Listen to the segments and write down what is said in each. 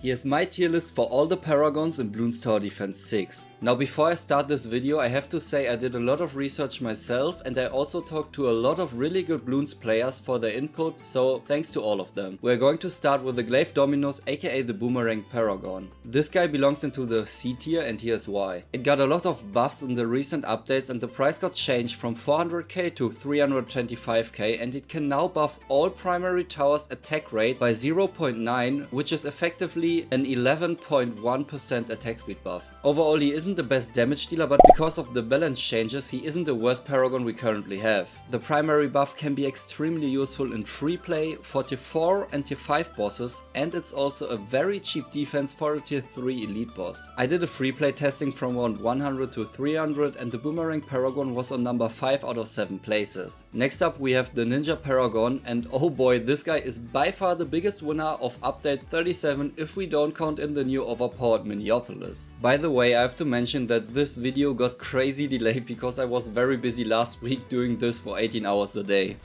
Here's my tier list for all the Paragons in Bloons Tower Defense 6. Now before I start this video I have to say I did a lot of research myself and I also talked to a lot of really good Bloons players for their input, so thanks to all of them. We're going to start with the Glaive Dominos, aka the Boomerang Paragon. This guy belongs into the C tier and here's why. It got a lot of buffs in the recent updates and the price got changed from 400k to 325k, and it can now buff all primary towers attack rate by 0.9, which is effectively an 11.1% attack speed buff. Overall he isn't the best damage dealer, but because of the balance changes he isn't the worst Paragon we currently have. The primary buff can be extremely useful in free play for tier 4 and tier 5 bosses, and it's also a very cheap defense for a tier 3 elite boss. I did a free play testing from around 100 to 300 and the Boomerang Paragon was on number 5 out of 7 places. Next up we have the Ninja Paragon, and oh boy, this guy is by far the biggest winner of update 37 if we don't count in the new overpowered Minneapolis. By the way, I have to mention that this video got crazy delayed because I was very busy last week doing this for 18 hours a day.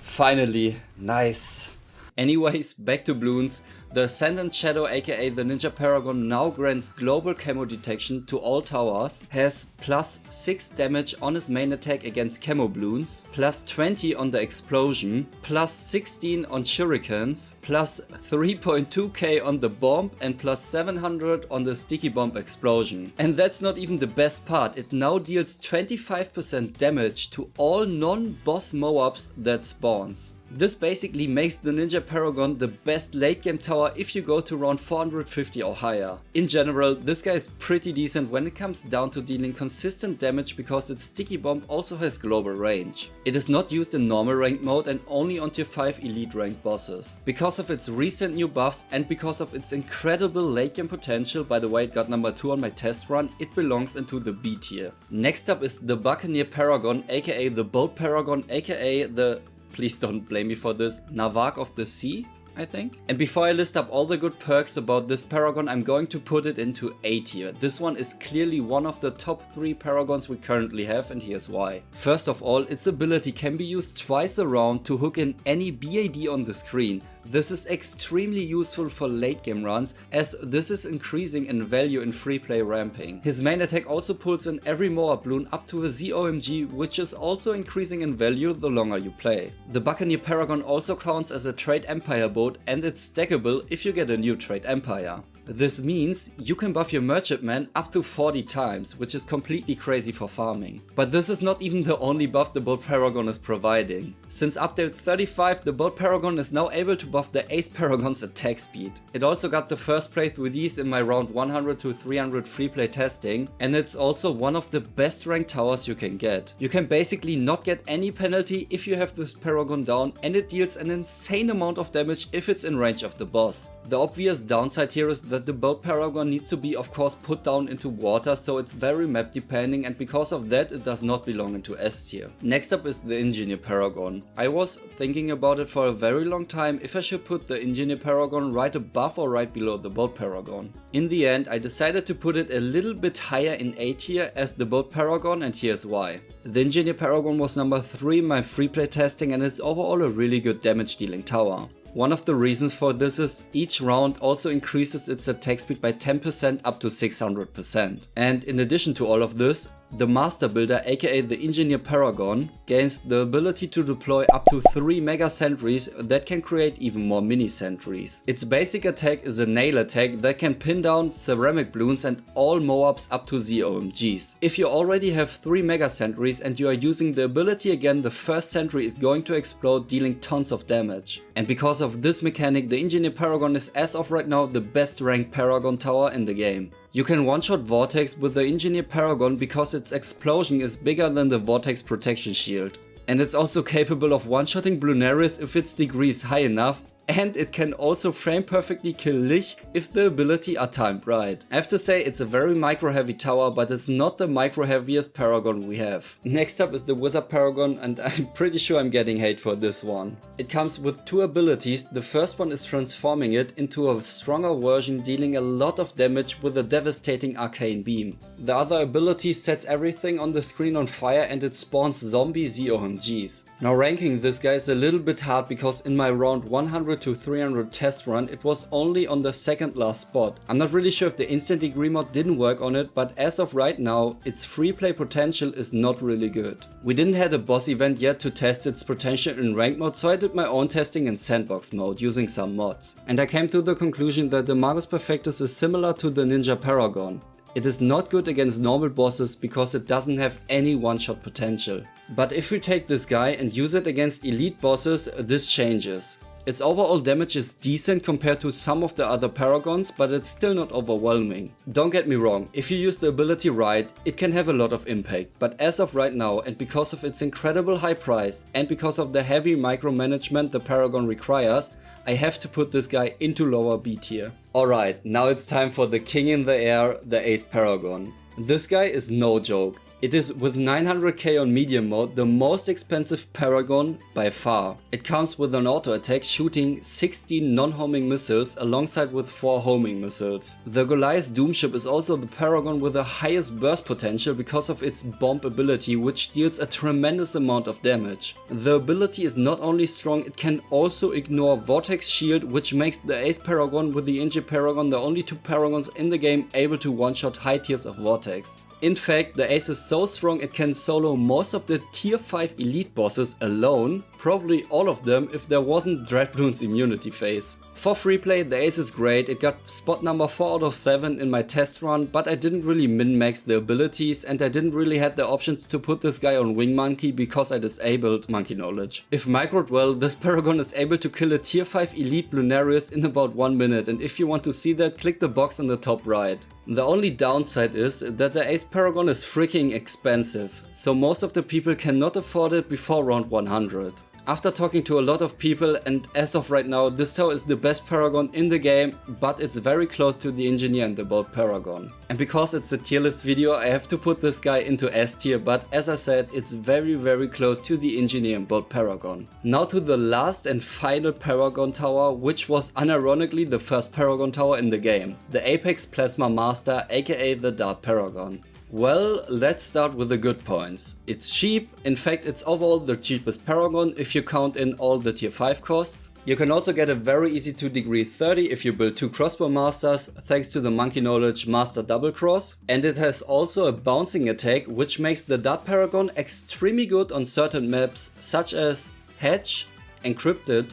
Finally, nice. Anyways, back to Bloons. The Ascendant Shadow, aka the Ninja Paragon, now grants global camo detection to all towers, has plus 6 damage on his main attack against camo bloons, plus 20 on the explosion, plus 16 on shurikens, plus 3.2k on the bomb, and plus 700 on the sticky bomb explosion. And that's not even the best part, it now deals 25% damage to all non-boss MOABs that spawns. This basically makes the Ninja Paragon the best late game tower if you go to around 450 or higher. In general, this guy is pretty decent when it comes down to dealing consistent damage because its sticky bomb also has global range. It is not used in normal ranked mode and only on tier 5 elite ranked bosses. Because of its recent new buffs and because of its incredible late game potential, by the way it got number 2 on my test run, it belongs into the B tier. Next up is the Buccaneer Paragon, aka the Boat Paragon, aka the, please don't blame me for this, Navak of the Sea, I think. And before I list up all the good perks about this Paragon, I'm going to put it into A tier. This one is clearly one of the top 3 Paragons we currently have, and here's why. First of all, its ability can be used twice a round to hook in any BAD on the screen. This is extremely useful for late game runs, as this is increasing in value in free play ramping. His main attack also pulls in every MOAB bloon up to a ZOMG, which is also increasing in value the longer you play. The Buccaneer Paragon also counts as a Trade Empire boat, and it's stackable if you get a new Trade Empire. This means you can buff your merchantman up to 40 times, which is completely crazy for farming. But this is not even the only buff the Boat Paragon is providing. Since update 35, the Boat Paragon is now able to buff the Ace Paragon's attack speed. It also got the first playthrough with these in my round 100 to 300 free play testing, and it's also one of the best ranked towers you can get. You can basically not get any penalty if you have this Paragon down, and it deals an insane amount of damage if it's in range of the boss. The obvious downside here is that the Boat Paragon needs to be of course put down into water, so it's very map depending, and because of that it does not belong into S tier. Next up is the Engineer Paragon. I was thinking about it for a very long time if I should put the Engineer Paragon right above or right below the Boat Paragon. In the end I decided to put it a little bit higher in A tier as the Boat Paragon, and here's why. The Engineer Paragon was number 3 in my free play testing and is overall a really good damage dealing tower. One of the reasons for this is each round also increases its attack speed by 10% up to 600%. And in addition to all of this, the Master Builder, aka the Engineer Paragon, gains the ability to deploy up to 3 Mega Sentries that can create even more Mini Sentries. Its basic attack is a nail attack that can pin down ceramic bloons and all MOABs up to ZOMGs. If you already have 3 Mega Sentries and you are using the ability again, the first sentry is going to explode, dealing tons of damage. And because of this mechanic, the Engineer Paragon is as of right now the best ranked Paragon tower in the game. You can one-shot Vortex with the Engineer Paragon because its explosion is bigger than the Vortex protection shield. And it's also capable of one-shotting Blunaris if its degree is high enough, and it can also frame perfectly kill Lich if the ability are timed right. I have to say it's a very micro heavy tower, but it's not the micro heaviest Paragon we have. Next up is the Wizard Paragon, and I'm pretty sure I'm getting hate for this one. It comes with 2 abilities. The first one is transforming it into a stronger version, dealing a lot of damage with a devastating arcane beam. The other ability sets everything on the screen on fire and it spawns zombie ZOMGs. Now ranking this guy is a little bit hard because in my round 100 200 to 300 test run, it was only on the second last spot. I'm not really sure if the instant degree mod didn't work on it, but as of right now, its free play potential is not really good. We didn't have a boss event yet to test its potential in ranked mode, so I did my own testing in sandbox mode using some mods. And I came to the conclusion that the Magus Perfectus is similar to the Ninja Paragon. It is not good against normal bosses because it doesn't have any one-shot potential. But if we take this guy and use it against elite bosses, this changes. Its overall damage is decent compared to some of the other Paragons, but it's still not overwhelming. Don't get me wrong, if you use the ability right, it can have a lot of impact, but as of right now, and because of its incredible high price, and because of the heavy micromanagement the Paragon requires, I have to put this guy into lower B tier. Alright, now it's time for the king in the air, the Ace Paragon. This guy is no joke. It is, with 900k on medium mode, the most expensive Paragon by far. It comes with an auto attack shooting 16 non-homing missiles alongside with 4 homing missiles. The Goliath Doomship is also the Paragon with the highest burst potential because of its bomb ability, which deals a tremendous amount of damage. The ability is not only strong, it can also ignore Vortex Shield, which makes the Ace Paragon with the Inji Paragon the only 2 Paragons in the game able to one-shot high tiers of Vortex. In fact, the Ace is so strong it can solo most of the tier 5 elite bosses alone, probably all of them if there wasn't Dreadbloon's immunity phase. For free play, the Ace is great. It got spot number 4 out of 7 in my test run, but I didn't really min-max the abilities and I didn't really have the options to put this guy on Wing Monkey because I disabled Monkey Knowledge. If microed well, this Paragon is able to kill a tier 5 elite Lunarius in about 1 minute, and if you want to see that, click the box on the top right. The only downside is that the Ace Paragon is freaking expensive, so most of the people cannot afford it before round 100. After talking to a lot of people, and as of right now, this tower is the best Paragon in the game, but it's very close to the Engineer and the Bolt Paragon. And because it's a tier list video, I have to put this guy into S tier, but as I said, it's very close to the Engineer and Bolt Paragon. Now to the last and final Paragon tower, which was unironically the first Paragon tower in the game. The Apex Plasma Master, aka the Dart Paragon. Well, let's start with the good points. It's cheap, in fact it's overall the cheapest Paragon if you count in all the tier 5 costs. You can also get a very easy 2 degree 30 if you build 2 crossbow masters thanks to the Monkey Knowledge Master Double Cross. And it has also a bouncing attack which makes the Dart Paragon extremely good on certain maps such as Hedge, Encrypted,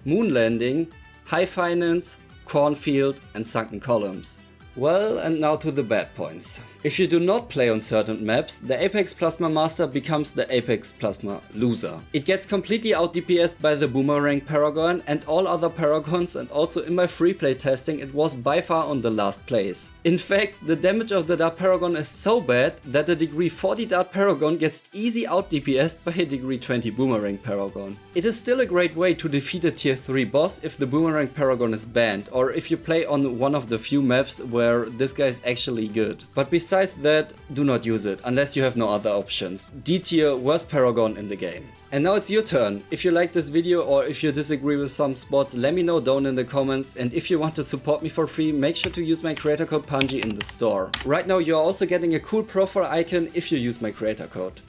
Moon Landing, High Finance, Cornfield and Sunken Columns. Well, and now to the bad points. If you do not play on certain maps, the Apex Plasma Master becomes the Apex Plasma Loser. It gets completely out DPS'd by the Boomerang Paragon and all other Paragons, and also in my free play testing it was by far on the last place. In fact, the damage of the Dart Paragon is so bad that the degree 40 Dart Paragon gets easy out DPS'd by a degree 20 Boomerang Paragon. It is still a great way to defeat a tier 3 boss if the Boomerang Paragon is banned, or if you play on one of the few maps where this guy is actually good. But besides that, do not use it unless you have no other options. D tier, worst Paragon in the game. And now it's your turn. If you like this video or if you disagree with some spots, let me know down in the comments, and if you want to support me for free, make sure to use my creator code Punji in the store. Right now you are also getting a cool profile icon if you use my creator code.